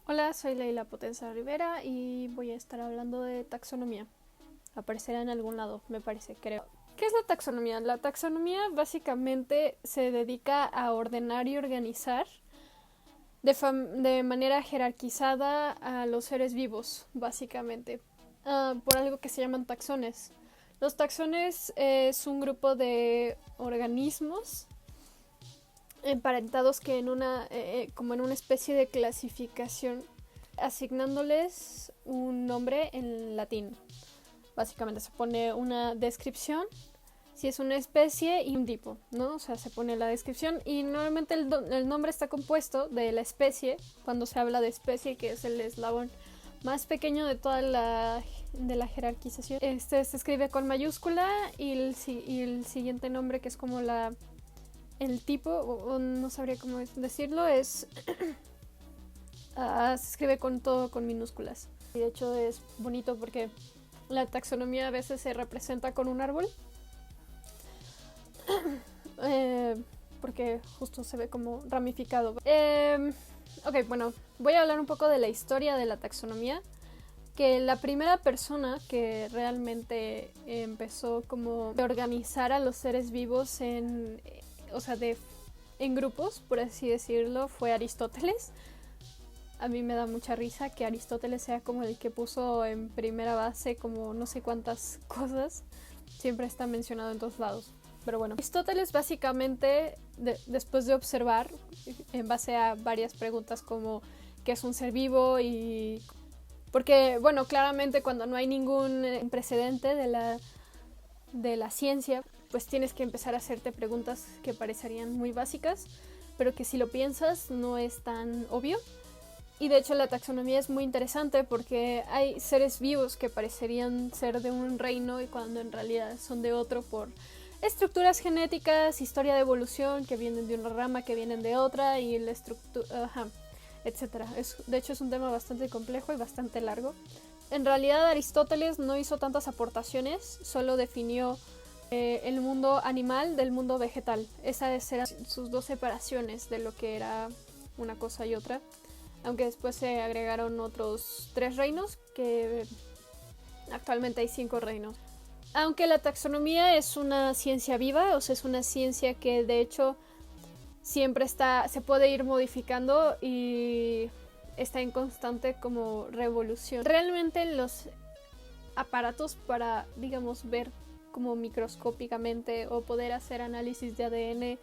Hola, soy Leila Potenza Rivera y voy a estar hablando de taxonomía. Aparecerá en algún lado, me parece, creo. ¿Qué es la taxonomía? La taxonomía básicamente se dedica a ordenar y organizar de manera jerarquizada a los seres vivos, básicamente, por algo que se llaman taxones. Los taxones es un grupo de organismos emparentados que como en una especie de clasificación, asignándoles un nombre en latín. Básicamente se pone una descripción, si es una especie y un tipo, ¿no? O sea, se pone la descripción y normalmente el nombre está compuesto de la especie, cuando se habla de especie, que es el eslabón más pequeño de toda la jerarquización. Este se escribe con mayúscula y el siguiente nombre, que es como el tipo, o no sabría cómo decirlo, es se escribe con todo con minúsculas. Y de hecho es bonito porque la taxonomía a veces se representa con un árbol, porque justo se ve como ramificado. Ok, bueno, voy a hablar un poco de la historia de la taxonomía. Que la primera persona que realmente empezó como a organizar a los seres vivos o sea, en grupos, por así decirlo, fue Aristóteles. A mí me da mucha risa que Aristóteles sea como el que puso en primera base como no sé cuántas cosas. Siempre está mencionado en todos lados. Pero bueno, Aristóteles básicamente, después de observar, en base a varias preguntas como qué es un ser vivo y... Porque, bueno, claramente cuando no hay ningún precedente de la ciencia, pues tienes que empezar a hacerte preguntas que parecerían muy básicas, pero que si lo piensas no es tan obvio. Y de hecho la taxonomía es muy interesante porque hay seres vivos que parecerían ser de un reino y cuando en realidad son de otro por estructuras genéticas, historia de evolución que vienen de una rama, que vienen de otra y la estructura, etcétera. De hecho es un tema bastante complejo y bastante largo. En realidad Aristóteles no hizo tantas aportaciones, solo definió el mundo animal del mundo vegetal. Esas eran sus dos separaciones de lo que era una cosa y otra. Aunque después se agregaron otros 3 reinos, que actualmente hay 5 reinos. Aunque la taxonomía es una ciencia viva, o sea, es una ciencia que de hecho siempre se puede ir modificando y está en constante como revolución. Realmente los aparatos para, digamos, ver como microscópicamente o poder hacer análisis de ADN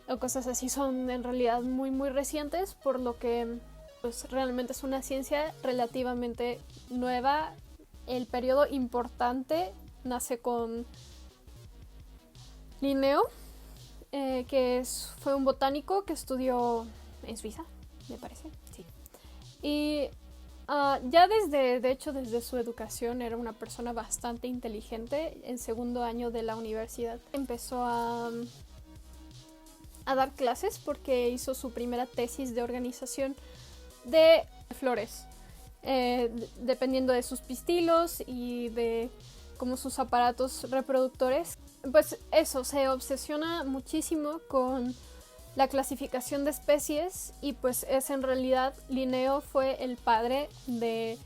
o cosas así son en realidad muy muy recientes, por lo que pues realmente es una ciencia relativamente nueva. El periodo importante nace con Linneo, fue un botánico que estudió en Suiza, me parece, sí. Y ya de hecho, desde su educación era una persona bastante inteligente. En segundo año de la universidad empezó a dar clases porque hizo su primera tesis de organización de flores, dependiendo de sus pistilos y de como sus aparatos reproductores. Pues eso, se obsesiona muchísimo con la clasificación de especies y pues es en realidad Linneo fue el padre de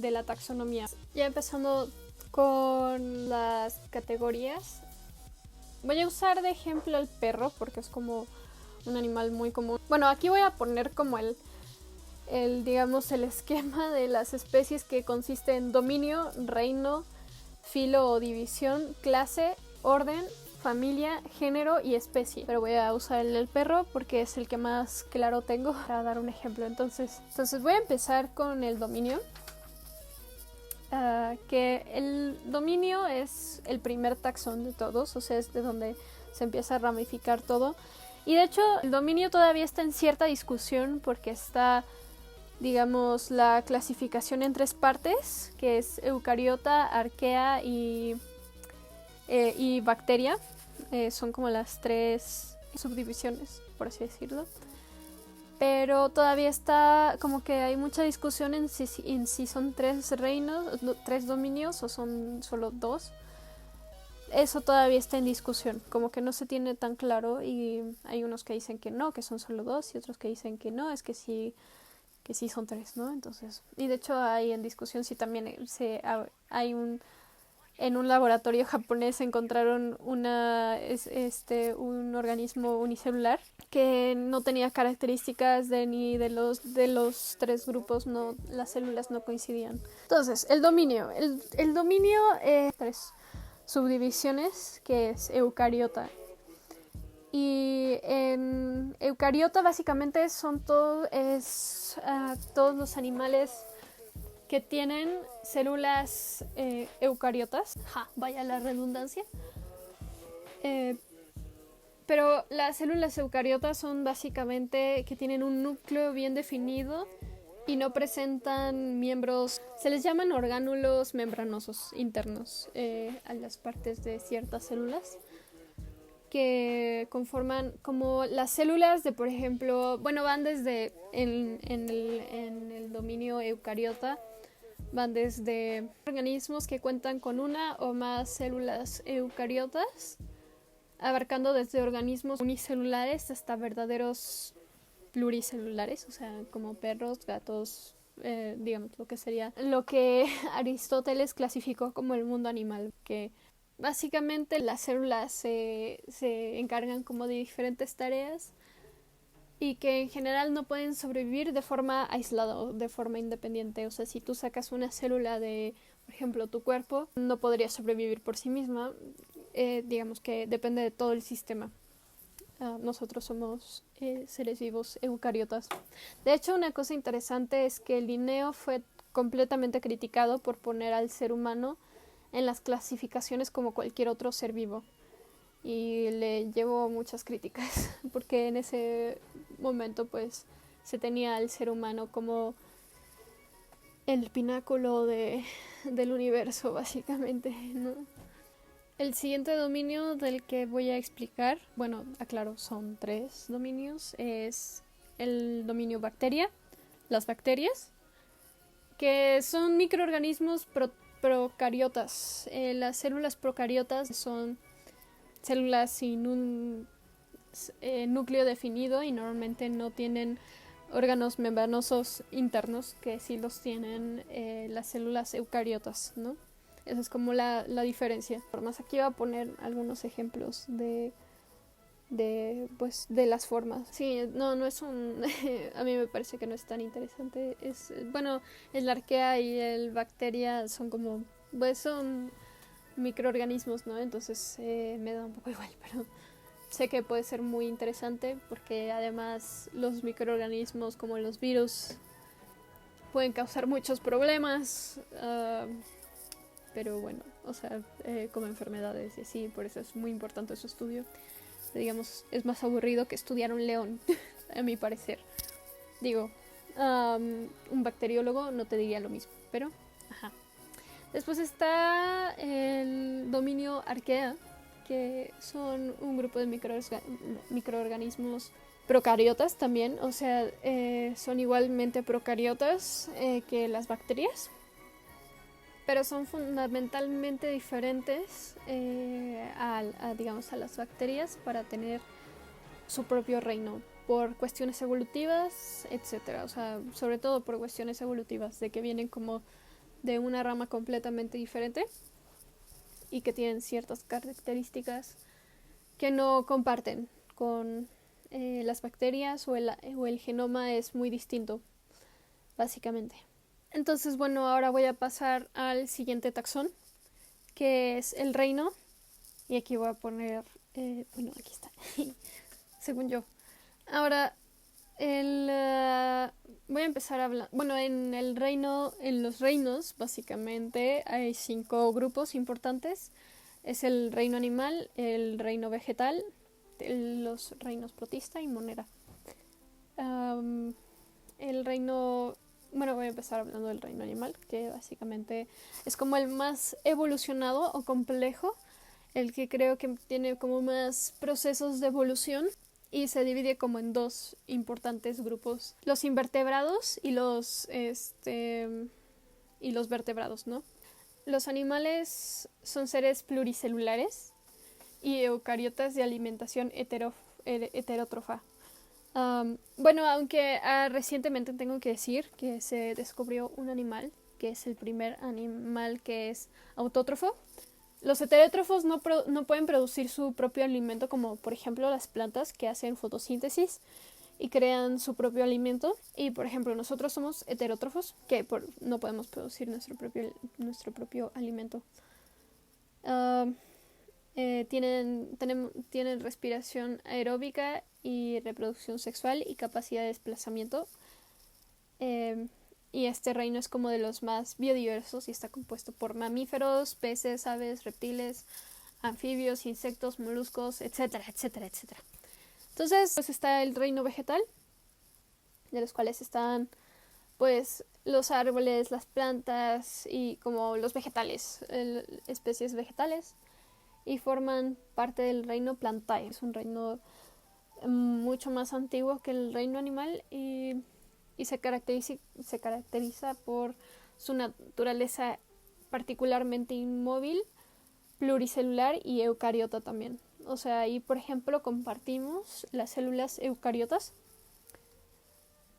la taxonomía. Ya empezando con las categorías, voy a usar de ejemplo al perro porque es como un animal muy común. Bueno, aquí voy a poner como digamos, el esquema de las especies, que consiste en dominio, reino, filo o división, clase, orden, familia, género y especie. Pero voy a usar el perro porque es el que más claro tengo para dar un ejemplo. Entonces voy a empezar con el dominio. Que el dominio es el primer taxón de todos, o sea, es de donde se empieza a ramificar todo. Y de hecho, el dominio todavía está en cierta discusión porque está, digamos, la clasificación en 3 partes, que es eucariota, arquea y bacteria. Son como las 3 subdivisiones, por así decirlo. Pero todavía está como que hay mucha discusión en si son 3 reinos, 3 dominios o son solo 2. eso todavía está en discusión, como que no se tiene tan claro y hay unos que dicen que no, que son solo 2 y otros que dicen que no, es que sí son 3, ¿no? Entonces, y de hecho hay en discusión si también hay en un laboratorio japonés encontraron un organismo unicelular que no tenía características ni de los 3 grupos, no, las células no coincidían. Entonces, el dominio. El dominio es 3 subdivisiones, que es eucariota. Y en eucariota básicamente son todos los animales que tienen células eucariotas. Vaya la redundancia. Pero las células eucariotas son básicamente que tienen un núcleo bien definido y no presentan miembros. Se les llaman orgánulos membranosos internos a las partes de ciertas células que conforman como las células de, por ejemplo, bueno, van desde en el dominio eucariota, van desde organismos que cuentan con una o más células eucariotas, abarcando desde organismos unicelulares hasta verdaderos pluricelulares, o sea, como perros, gatos, digamos, lo que sería lo que Aristóteles clasificó como el mundo animal, que básicamente las células se encargan como de diferentes tareas y que en general no pueden sobrevivir de forma aislada o de forma independiente. O sea, si tú sacas una célula de, por ejemplo, tu cuerpo, no podría sobrevivir por sí misma. Digamos que depende de todo el sistema. Nosotros somos seres vivos eucariotas. De hecho, una cosa interesante es que Linneo fue completamente criticado por poner al ser humano en las clasificaciones como cualquier otro ser vivo. Y le llevó muchas críticas, porque en ese momento pues se tenía al ser humano como el pináculo del universo, básicamente, ¿no? El siguiente dominio del que voy a explicar, bueno, aclaro, son 3 dominios, es el dominio bacteria, las bacterias, que son microorganismos procariotas. Las células procariotas son células sin un núcleo definido y normalmente no tienen órganos membranosos internos, que sí los tienen las células eucariotas, ¿no? Esa es como la diferencia. Más aquí voy a poner algunos ejemplos de las formas. Sí, no es un a mí me parece que no es tan interesante. Bueno, el arquea y el bacteria son como pues son microorganismos, ¿no? Entonces me da un poco igual, pero sé que puede ser muy interesante porque además los microorganismos como los virus pueden causar muchos problemas. Pero bueno, o sea, como enfermedades y así, por eso es muy importante su estudio. Digamos, es más aburrido que estudiar un león, a mi parecer. Digo, un bacteriólogo no te diría lo mismo, pero, ajá. Después está el dominio arquea, que son un grupo de microorganismos procariotas también, o sea, son igualmente procariotas que las bacterias, pero son fundamentalmente diferentes digamos, a las bacterias para tener su propio reino, por cuestiones evolutivas, etcétera. O sea, sobre todo por cuestiones evolutivas, de que vienen como de una rama completamente diferente y que tienen ciertas características que no comparten con las bacterias o el genoma es muy distinto, básicamente. Entonces, bueno, ahora voy a pasar al siguiente taxón, que es el reino. Y aquí voy a poner, bueno, aquí está, según yo. Ahora, voy a empezar a hablar, bueno, en los reinos, básicamente, hay 5 grupos importantes. Es el reino animal, el reino vegetal, los reinos protista y monera. El reino... Bueno, voy a empezar hablando del reino animal, que básicamente es como el más evolucionado o complejo, el que creo que tiene como más procesos de evolución y se divide como en 2 importantes grupos, los invertebrados y los vertebrados, ¿no? Los animales son seres pluricelulares y eucariotas de alimentación heterótrofa. Bueno, aunque recientemente tengo que decir que se descubrió un animal que es el primer animal que es autótrofo. Los heterótrofos no pueden producir su propio alimento, como por ejemplo las plantas que hacen fotosíntesis y crean su propio alimento. Y por ejemplo nosotros somos heterótrofos que no podemos producir nuestro propio alimento. Tienen respiración aeróbica y reproducción sexual y capacidad de desplazamiento. Y este reino es como de los más biodiversos y está compuesto por mamíferos, peces, aves, reptiles, anfibios, insectos, moluscos, etcétera, etcétera, etcétera. Entonces, pues está el reino vegetal, de los cuales están pues los árboles, las plantas y como los vegetales, especies vegetales, y forman parte del reino Plantae. Es un reino mucho más antiguo que el reino animal y se caracteriza por su naturaleza particularmente inmóvil, pluricelular y eucariota también. O sea, ahí por ejemplo compartimos las células eucariotas.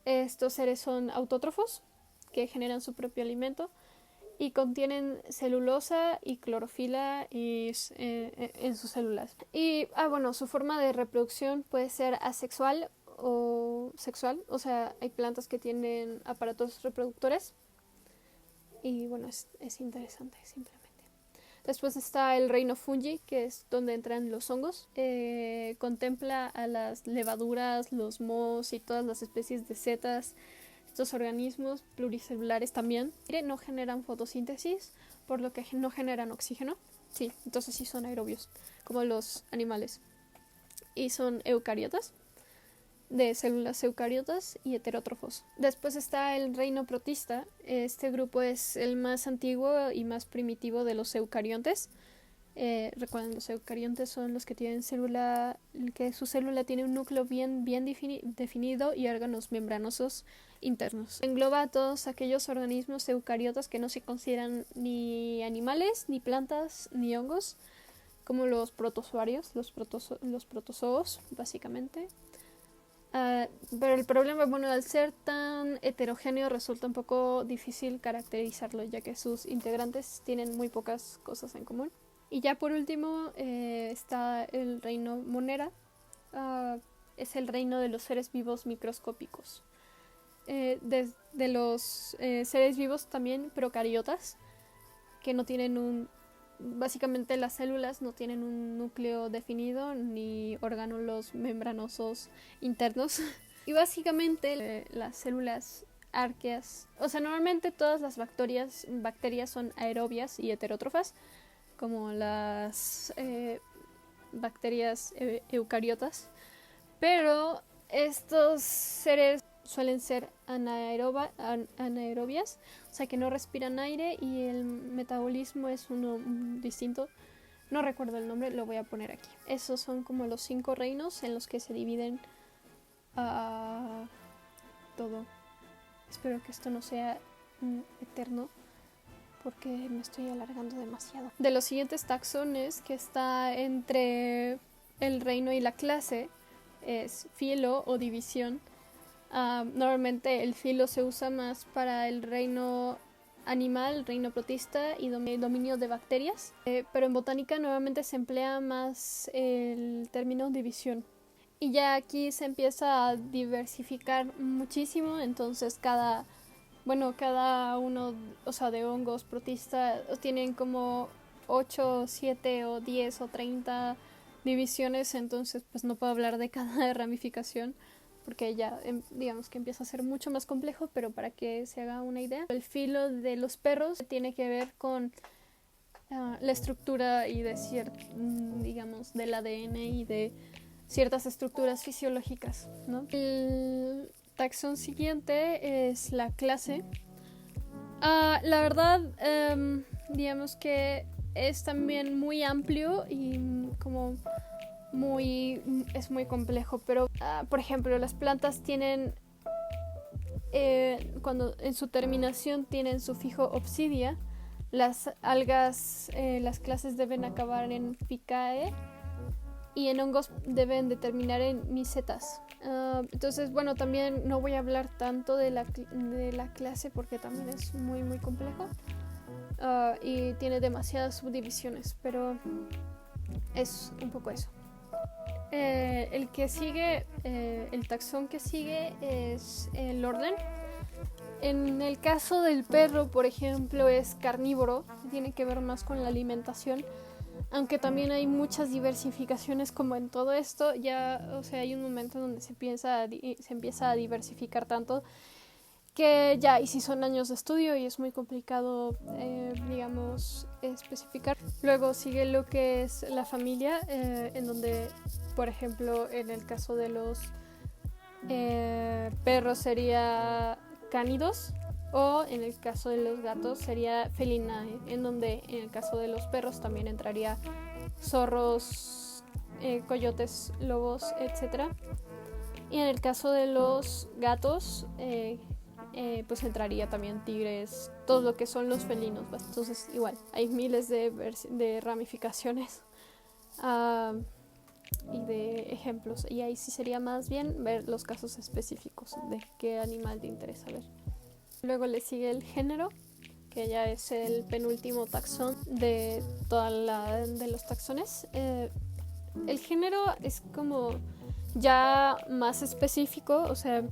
Estos seres son autótrofos que generan su propio alimento y contienen celulosa y clorofila en sus células. Y bueno, su forma de reproducción puede ser asexual o sexual, o sea, hay plantas que tienen aparatos reproductores y bueno, es interesante simplemente. Después está el reino fungi, que es donde entran los hongos. Contempla a las levaduras, los mohos y todas las especies de setas. Estos organismos pluricelulares también no generan fotosíntesis, por lo que no generan oxígeno. Sí, entonces sí son aerobios, como los animales. Y son eucariotas, de células eucariotas y heterótrofos. Después está el reino protista. Este grupo es el más antiguo y más primitivo de los eucariontes. Recuerden, los eucariontes son los que tienen su célula tiene un núcleo bien definido y órganos membranosos internos. Engloba a todos aquellos organismos eucariotas que no se consideran ni animales, ni plantas, ni hongos, como los protozoarios, los protozoos, básicamente. Pero el problema, bueno, al ser tan heterogéneo resulta un poco difícil caracterizarlo, ya que sus integrantes tienen muy pocas cosas en común. Y ya por último está el reino Monera. Es el reino de los seres vivos microscópicos. De los seres vivos también procariotas, que no tienen básicamente las células no tienen un núcleo definido ni orgánulos membranosos internos. Y básicamente las células arqueas, o sea, normalmente todas las bacterias son aerobias y heterótrofas, como las bacterias eucariotas, pero estos seres suelen ser anaerobias, o sea que no respiran aire y el metabolismo es uno distinto. No recuerdo el nombre, lo voy a poner aquí. Esos son como los 5 reinos en los que se dividen todo. Espero que esto no sea eterno, porque me estoy alargando demasiado. De los siguientes taxones que está entre el reino y la clase es filo o división. Normalmente el filo se usa más para el reino animal, reino protista y dominio de bacterias, pero en botánica nuevamente se emplea más el término división. Y ya aquí se empieza a diversificar muchísimo, entonces cada uno, o sea, de hongos protistas tienen como 8, 7 o 10 o 30 divisiones, entonces pues no puedo hablar de cada ramificación porque ya digamos que empieza a ser mucho más complejo, pero para que se haga una idea, el filo de los perros tiene que ver con la estructura y digamos del ADN y de ciertas estructuras fisiológicas, ¿no? El taxón siguiente es la clase. La verdad, digamos que es también muy amplio y como es muy complejo, pero por ejemplo las plantas tienen cuando en su terminación tienen sufijo obsidia, Las algas, las clases deben acabar en Ficae y en hongos deben de terminar en micetas. Entonces, bueno, también no voy a hablar tanto de la clase porque también es muy muy complejo y tiene demasiadas subdivisiones, pero es un poco eso. El que sigue, el taxón que sigue es el orden. En el caso del perro, por ejemplo, es carnívoro, tiene que ver más con la alimentación, aunque también hay muchas diversificaciones como en todo esto. Ya, o sea, hay un momento donde se empieza a diversificar tanto que ya, y si son años de estudio y es muy complicado, digamos, especificar. Luego sigue lo que es la familia, en donde, por ejemplo, en el caso de los perros sería cánidos, o en el caso de los gatos sería felinae, en donde en el caso de los perros también entraría zorros, coyotes, lobos, etc. Y en el caso de los gatos, pues entraría también tigres, todo lo que son los felinos. Entonces igual, hay miles de ramificaciones y de ejemplos, y ahí sí sería más bien ver los casos específicos de qué animal te interesa ver. Luego le sigue el género, que ya es el penúltimo taxón de de los taxones. El género es como ya más específico, o sea,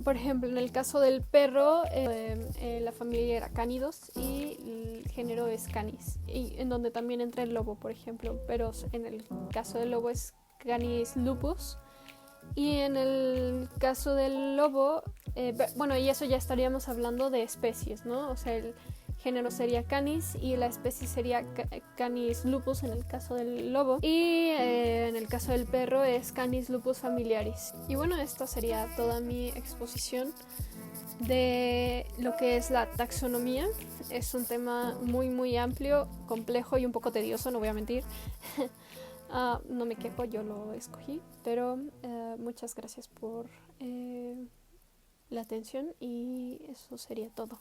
por ejemplo, en el caso del perro, la familia era cánidos y el género es canis, y en donde también entra el lobo, por ejemplo, pero en el caso del lobo es canis lupus. Y en el caso del lobo, bueno, y eso ya estaríamos hablando de especies, ¿no? O sea, el género sería Canis y la especie sería Canis lupus en el caso del lobo. Y en el caso del perro es Canis lupus familiaris. Y bueno, esta sería toda mi exposición de lo que es la taxonomía. Es un tema muy muy amplio, complejo y un poco tedioso, no voy a mentir. No me quejo, yo lo escogí, pero muchas gracias por la atención y eso sería todo.